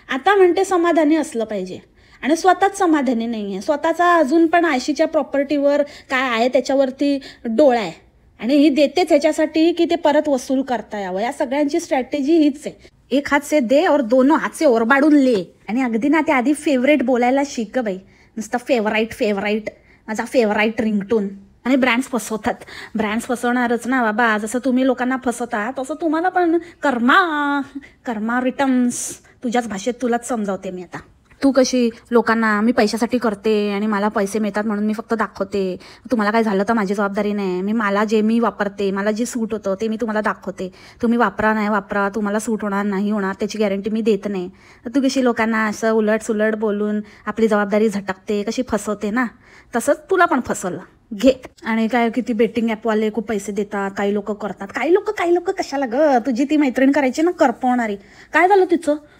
आता म्हणते समाधानी असलं पाहिजे आणि स्वतःच समाधानी नाही आहे. स्वतःचा अजून पण आयशीच्या प्रॉपर्टीवर काय आहे त्याच्यावरती डोळा आहे आणि ही देतेच ह्याच्यासाठी की ते परत वसूल करता यावं. या सगळ्यांची स्ट्रॅटेजी हीच आहे. एक हात से दे और दोनों हात से ओरबाडून ले. आणि अगदी ना ते आधी फेवरेट बोलायला शिक बाई. नुसतं फेवराईट माझा फेवराईट रिंगटोन. आणि ब्रँड्स फसवतात. ब्रँड्स फसवणारच ना बाबा. जसं तुम्ही लोकांना फसवता तसं तुम्हाला पण कर्मा रिटर्न्स. तुझ्याच भाषेत तुलाच समजावते मी आता. तू कशी लोकांना मी पैशासाठी करते आणि मला पैसे मिळतात म्हणून मी फक्त दाखवते, तुम्हाला काय झालं तर माझी जबाबदारी नाही, मला जे मी वापरते, मला जे सूट होतं ते मी तुम्हाला दाखवते, तुम्ही वापरा नाही वापरा, तुम्हाला सूट होणार नाही होणार त्याची गॅरंटी मी देत नाही. तर तू कशी लोकांना असं उलट सुलट बोलून आपली जबाबदारी झटकते, कशी फसवते ना, तसंच तुला पण फसवलं घे. आणि काय किती बेटिंग ॲपवाले खूप पैसे देतात, काही लोक करतात, काही लोक कशाला ग. तुझी ती मैत्रीण करायची ना करपवणारी, काय झालं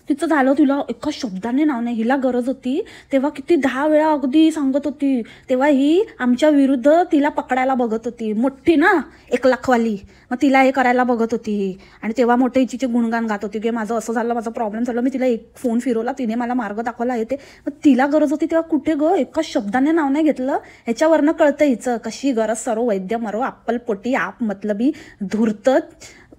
तिचं झालं, तिला एका शब्दाने नाव नाही. हिला गरज होती तेव्हा किती 10 वेळा अगदी सांगत होती, तेव्हा ही आमच्या विरुद्ध तिला पकडायला बघत होती, मोठी ना 1 लाखवाली, मग तिला हे करायला बघत होती. आणि तेव्हा मोठे हिचे गुणगान गात होती की माझं असं झालं, माझा प्रॉब्लेम झाला, मी तिला एक फोन फिरवला, तिने मला मार्ग दाखवला येते. मग तिला गरज होती तेव्हा कुठे ग एका शब्दाने नाव नाही घेतलं. ह्याच्यावरनं कळतं हिचं कशी गरज. सर्व वैद्य मरो अप्पलपोटी आप मतलबी धूर्त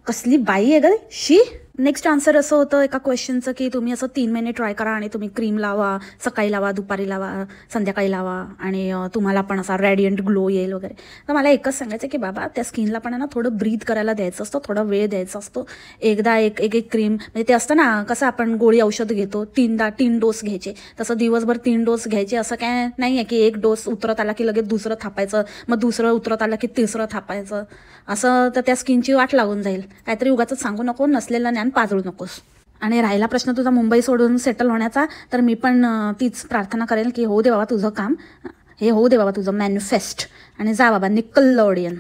कसली बाई आहे ग शी. नेक्स्ट आन्सर असं होतं एका क्वेश्चनचं की तुम्ही असं 3 महिने ट्राय करा आणि तुम्ही क्रीम लावा, सकाळी लावा, दुपारी लावा, संध्याकाळी लावा आणि तुम्हाला पण असा रॅडियंट ग्लो येईल वगैरे. तर मला एकच सांगायचं की बाबा त्या स्किनला पण ना थोडं ब्रीथ करायला द्यायचं असतं, थोडा वेळ द्यायचा असतो. एकदा एक क्रीम म्हणजे ते असतं ना कसं आपण गोळी औषध घेतो 3 डोस घ्यायचे, तसं दिवसभर 3 डोस घ्यायचे. असं काय नाही आहे की 1 डोस उतरत आला की लगेच दुसरं थापायचं, मग दुसरं उतरत आलं की तिसरं थापायचं. असं तर त्या स्किनची वाट लागून जाईल. काहीतरी उगाच सांगू नको, नसलेलं ज्ञान पाजळू नकोस. आणि राहिला प्रश्न तुझा मुंबई सोडून सेटल होण्याचा, तर मी पण तीच प्रार्थना करेल की होऊ दे बाबा तुझं काम, हे होऊ दे बाबा तुझं मॅनिफेस्ट, आणि जा बाबा निकल्लोडियन.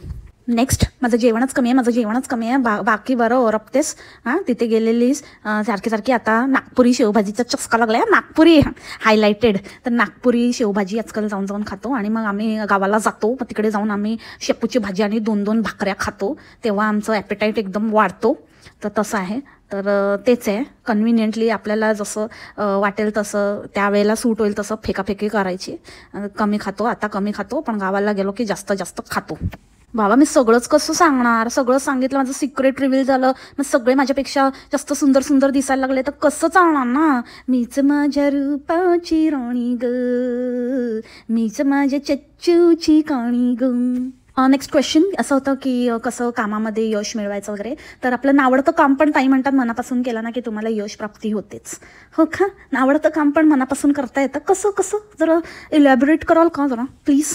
नेक्स्ट माझं जेवणच कमी आहे, बाकी बरं ओरपतेस. हां तिथे गेलेलीस सारखी आता नागपुरी शेवभाजीचा चस्का लागला आहे, नागपुरी हायलाइटेड. तर नागपुरी शेवभाजी आजकाल जाऊन खातो. आणि मग आम्ही गावाला जातो, मग तिकडे जाऊन आम्ही शेपूची भाजी आणि 2 भाकऱ्या खातो, तेव्हा आमचं ॲपेटाईट एकदम वाढतो. तर तसं आहे. तर तेच आहे, कन्व्हिनियंटली आपल्याला जसं वाटेल तसं त्यावेळेला सूट होईल तसं फेकाफेकी करायची. कमी खातो, पण गावाला गेलो की जास्त खातो. बाबा मी सगळंच कसं सांगणार, सगळं सांगितलं, माझं सिक्रेट रिव्हील झालं, मग सगळे माझ्यापेक्षा जास्त सुंदर दिसायला लागले तर कसं चालणार ना. मीच माझ्या रूपाची राणी ग, मीच माझ्या चच्चूची काणी ग. नेक्स्ट क्वेश्चन असं होतं की कसं कामामध्ये यश मिळवायचं वगैरे. तर आपलं नावडतं काम पण ताई म्हणतात मनापासून केलं ना की तुम्हाला यश प्राप्ती होतेच. हो का, नावडतं काम पण मनापासून करता येतं. कसं जरा इलॅबोरेट कराल का जरा प्लीज.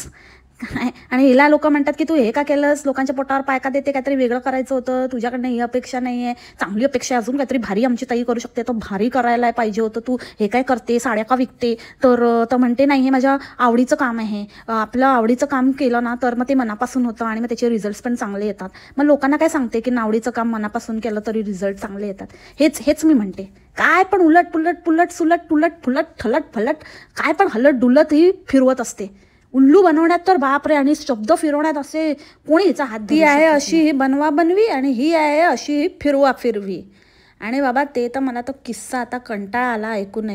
आणि हिला लोक म्हणतात की तू हे का केलंस, लोकांच्या पोटावर पाय का देते, काहीतरी वेगळं करायचं होतं, तुझ्याकडनं ही अपेक्षा नाही आहे, चांगली अपेक्षा अजून काहीतरी भारी आमची ताई करू शकते, तर भारी करायला पाहिजे होतं, तू हे काय करते, साड्या का विकते. तर म्हणते नाही हे माझ्या आवडीचं काम आहे. आपलं आवडीचं काम केलं ना तर मग ते मनापासून होतं आणि मग त्याचे रिझल्ट्स पण चांगले येतात. मग लोकांना काय सांगते की नावडीचं काम मनापासून केलं तरी रिझल्ट चांगले येतात. हेच मी म्हणते. काय पण उलट पुलट थलट फलट काय पण हलट डुलत ही फिरवत असते. उल्लू बनवण्यात तर बापरे, आणि शब्द फिरवण्यात असे कोणी हिचा हात. ती आहे अशी ही बनवा बनवी आणि ही आहे अशी ही फिरवा फिरवी. आणि बाबा ते तर मला तो किस्सा आता कंटाळा आला ऐकून.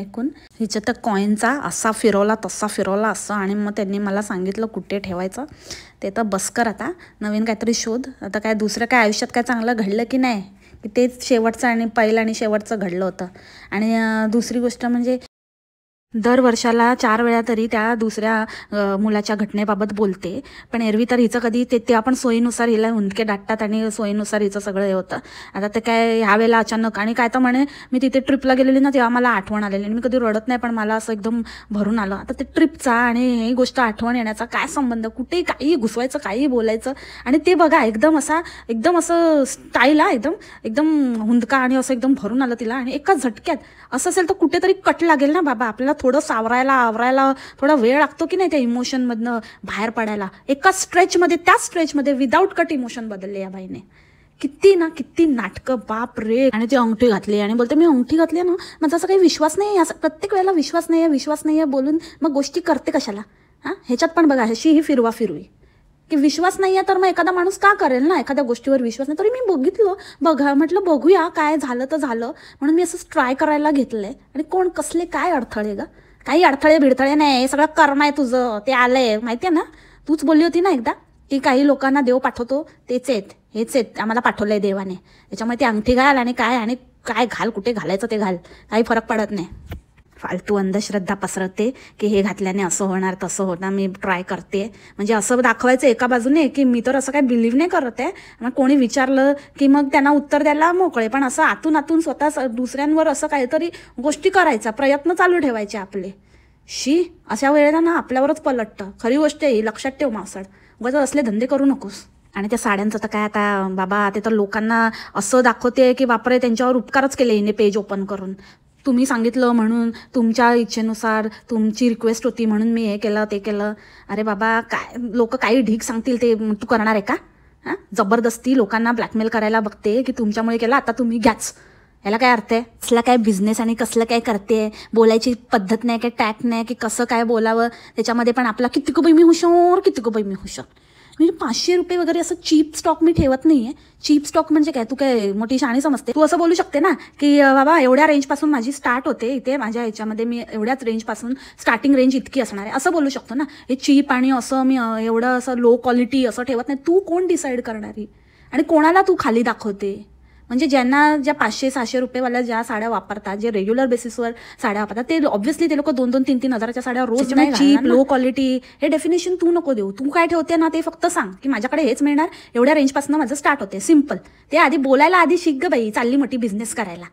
हिच्या तर कॉईनचा असा फिरवला तसा फिरवला असं, आणि मग त्यांनी मला सांगितलं कुठे ठेवायचं. ते तर बसकर आता नवीन काहीतरी शोध. आता काय दुसरं काय आयुष्यात काय चांगलं घडलं की नाही, की तेच शेवटचं आणि पहिलं आणि शेवटचं घडलं होतं. आणि दुसरी गोष्ट म्हणजे दर वर्षाला 4 वेळा तरी त्या दुसऱ्या मुलाच्या घटनेबाबत बोलते, पण एरवी तर हिचं कधी ते आपण सोयीनुसार हिला हुंदके दाटतात आणि सोयीनुसार हिचं सगळं हे होतं. आता ते काय ह्या वेळेला अचानक, आणि काय तर म्हणे मी तिथे ट्रिपला गेलेली ना तेव्हा मला आठवण आलेली, आणि मी कधी रडत नाही पण मला असं एकदम भरून आलं. आता ते ट्रिपचा आणि ही गोष्ट आठवण येण्याचा काय संबंध, कुठेही काही घुसवायचं काही बोलायचं. आणि ते बघा एकदम असं स्टाईल एकदम हुंदका आणि असं एकदम भरून आलं तिला. आणि एका झटक्यात असं असेल तर कुठेतरी कट लागेल ना बाबा. आपल्याला थोडं आवरायला थोडा वेळ लागतो की नाही त्या इमोशनमधनं बाहेर पडायला. त्या स्ट्रेचमध्ये विदाऊट कट इमोशन बदलले या बाईने. किती नाटकं बाप रे. आणि ती अंगठी घातली आणि बोलते मी अंगठी घातली ना, माझा असं काही विश्वास नाही, असं प्रत्येक वेळेला विश्वास नाही बोलून मग गोष्टी करते कशाला. ह्याच्यात पण बघा अशी ही फिरवा फिरवी की विश्वास नाही आहे तर मग एखादा माणूस का करेल ना, एखाद्या गोष्टीवर विश्वास नाही. तरी मी म्हटलं बघूया काय झालं तर झालं म्हणून मी असंच ट्राय करायला घेतलंय. आणि कसले काय अडथळे ग, काही अडथळे भिडथळे नाही, सगळं कर्म आहे तुझं, ते आलंय माहिती आहे ना. तूच बोलली होती ना एकदा की काही लोकांना देव पाठवतो हेच आहेत आम्हाला पाठवलंय देवाने, त्याच्यामुळे ती अंगठी घाल आणि काय घाल, कुठे घालायचं ते घाल, काही फरक पडत नाही. फालतू अंधश्रद्धा पसरवते की हे घातल्याने असं होणार तसं होणार, मी ट्राय करते. म्हणजे असं दाखवायचं एका बाजूने की मी तर असं काही बिलीव्ह नाही करत आहे. मग कोणी विचारलं की मग त्यांना उत्तर द्यायला मोकळे, पण असं आतून आतून स्वतः दुसऱ्यांवर असं काहीतरी गोष्टी करायचा प्रयत्न चालू ठेवायचे आपले. अशा वेळेला ना आपल्यावरच पलटतं. खरी गोष्ट आहे, लक्षात ठेव मावसाळ, उगाच असले धंदे करू नकोस. आणि त्या साड्यांचं तर काय आता बाबा, ते तर लोकांना असं दाखवते की बापरे त्यांच्यावर उपकारच केले हिने पेज ओपन करून. तुम्ही सांगितलं म्हणून, तुमच्या इच्छेनुसार, तुमची रिक्वेस्ट होती म्हणून मी हे केलं ते केलं. अरे बाबा, काय लोक काही ढीक सांगतील ते तू करणार आहे का? हां, जबरदस्ती लोकांना ब्लॅकमेल करायला बघते की तुमच्यामुळे केलं, आता तुम्ही घ्याच. याला काय अर्थ आहे? कसला काय बिझनेस आणि कसलं काय करते, बोलायची पद्धत नाही, काय टॅक्ट नाही की कसं काय बोलावं. त्याच्यामध्ये पण आपला किती बाई मी हुशार, किती बाई मी हुशार. म्हणजे 500 रुपये वगैरे असं चीप स्टॉक मी ठेवत नाही आहे. चीप स्टॉक म्हणजे काय, तू काय मोठी शाणी समजते? तू असं बोलू शकते ना की बाबा एवढ्या रेंजपासून माझी स्टार्ट होते इथे, माझ्या ह्याच्यामध्ये मी एवढ्याच रेंजपासून स्टार्टिंग रेंज इतकी असणार आहे, असं बोलू शकतो ना. हे चीप आणि असं मी एवढं असं लो क्वालिटी असं ठेवत नाही. तू कोण डिसाईड करणारी आणि कोणाला तू खाली दाखवते? म्हणजे ज्यांना ज्या 500-600 रुपयेवाल्या ज्या साड्या वापरतात, जे रेग्युलर बेसिसवर साड्या वापरतात, ते ऑब्व्हियसली ते लोक 2-3 हजाराच्या साड्या रोज नाही. चीप लो क्वालिटी हे डेफिनेशन तू नको देऊ. तू काय ठेवते ना ते फक्त सांग की माझ्याकडे हेच मिळणार, एवढ्या रेंजपासून माझं स्टार्ट होते, सिम्पल. ते आधी बोलायला आधी शिक ग बाई, चालली मोठी बिझनेस करायला.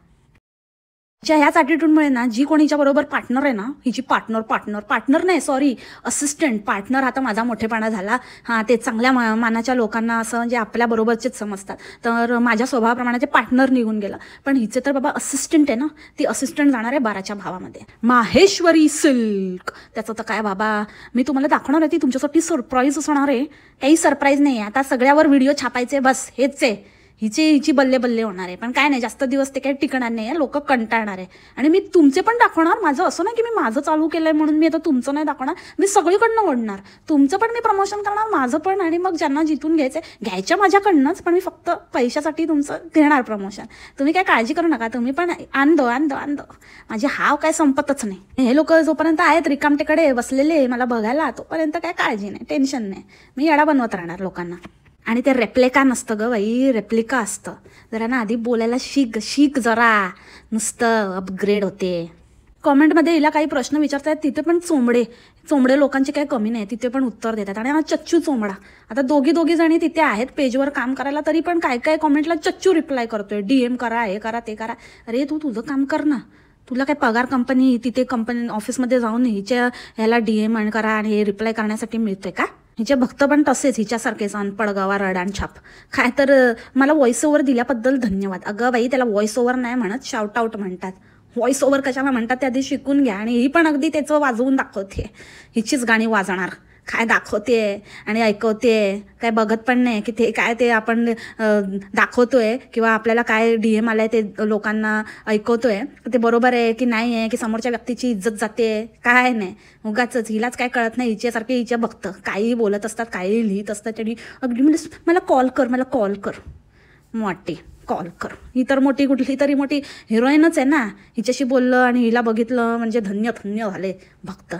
ह्याच ॲटिट्यूडमुळे ना जी कोणी हिच्याबरोबर पार्टनर आहे ना, हिची पार्टनर नाही, सॉरी, असिस्टंट. पार्टनर आता माझा मोठेपणा झाला. हां, ते चांगल्या मानाच्या लोकांना असं म्हणजे आपल्याबरोबरचेच समजतात. तर माझ्या स्वभावाप्रमाणे ते पार्टनर निघून गेलं. पण हिचे तर बाबा असिस्टंट आहे ना, ती असिस्टंट जाणार आहे 12च्या भावामध्ये, माहेश्वरी सिल्क. त्याचं तर काय बाबा, मी तुम्हाला दाखवणार आहे, ती तुमच्यासाठी सरप्राईज असणार आहे. काही सरप्राईज नाही आहे, आता सगळ्यावर व्हिडिओ छापायचे बस, हेच आहे. हिची बल्ले बल्ले होणार आहे. पण काय नाही, जास्त दिवस ते काही टिकणार नाही आहे, लोक कंटाळणार आहे. आणि मी तुमचे पण दाखवणार. माझं असं नाही की मी माझं चालू केलंय म्हणून मी आता तुमचं नाही दाखवणार. मी सगळीकडनं ओढणार, तुमचं पण मी प्रमोशन करणार, माझं पण. आणि मग ज्यांना जिथून घ्यायच्या माझ्याकडनंच, पण मी फक्त पैशासाठी तुमचं घेणार प्रमोशन. तुम्ही काय काळजी करू नका, तुम्ही पण आणदो. माझे हाव काय संपतच नाही. हे लोक जोपर्यंत आहेत रिकामटेकडे बसलेले मला बघायला, तोपर्यंत काय काळजी नाही, टेन्शन नाही. मी येडा बनवत राहणार लोकांना. आणि ते रेप्लिका नसतं ग बाई, रेप्लिका असतं. जरा ना आधी बोलायला शिक जरा, नुसतं अपग्रेड होते. कॉमेंटमध्ये हिला काही प्रश्न विचारतात, तिथे पण चोंबडे लोकांचे काही कमी नाही, तिथे पण उत्तर देतात. आणि चच्चू चोंबडा, आता दोघी जणी तिथे आहेत पेजवर काम करायला, तरी पण काय कॉमेंटला चच्चू रिप्लाय करतोय, DM करा, हे करा, ते करा. अरे तू तुझं काम कर ना. तुला काय पगार तिथे कंपनी ऑफिसमध्ये जाऊन ह्याला DM करा आणि हे रिप्लाय करण्यासाठी मिळतोय का? हिचे भक्त पण तसेच, हिच्यासारखेच अनपड गवा रडान छाप. काय तर मला व्हॉइस ओव्हर दिल्याबद्दल धन्यवाद. अगं बाई, त्याला व्हॉइस ओव्हर नाही म्हणत, शाउट आउट म्हणतात. व्हॉइस ओव्हर कशाला म्हणतात ते आधी शिकून घ्या. आणि ही पण अगदी त्याचं वाजवून दाखवते, हिचीच गाणी वाजणार. काय दाखवते आणि ऐकवते, काय बघत पण नाही की ते काय ते आपण दाखवतोय किंवा आपल्याला काय DM आलाय ते लोकांना ऐकवतोय ते बरोबर आहे की नाही आहे, की समोरच्या व्यक्तीची इज्जत जाते, काय नाही. उगाच हिलाच काय कळत नाही. हिच्यासारखे हिच्या भक्त काही बोलत असतात, काही लिहित असतात. त्यांनी अगदी म्हणजे मला कॉल कर मोठी कॉल कर. ही तर मोठी कुठली तरी मोठी हिरोईनच आहे ना. हिच्याशी बोललं आणि हिला बघितलं म्हणजे धन्य झाले भक्त.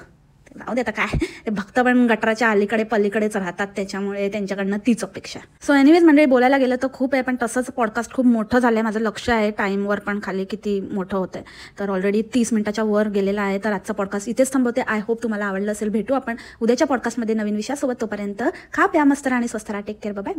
जाऊ दे आता काय, ते भक्त पण गटराच्या अलीकडे पलीकडेच राहतात, त्याच्यामुळे त्यांच्याकडनं तीच अपेक्षा. सो एनिवेज म्हणजे बोलायला गेलं तर खूप आहे, पण तसंच पॉडकास्ट खूप मोठं झालं आहे. माझं लक्ष आहे टाईमवर पण खाली किती मोठं होतं आहे. तर ऑलरेडी 30 मिनिटाच्या वर गेलेला आहे. तर आजचा पॉडकास्ट इथेच थांबवते. आय होप तुम्हाला आवडलं असेल. भेटू आपण उद्याच्या पॉडकास्टमध्ये नवीन विषयासोबत. तोपर्यंत खा प्या मस्त राहा आणि स्वस्त राहा. Take care, bye.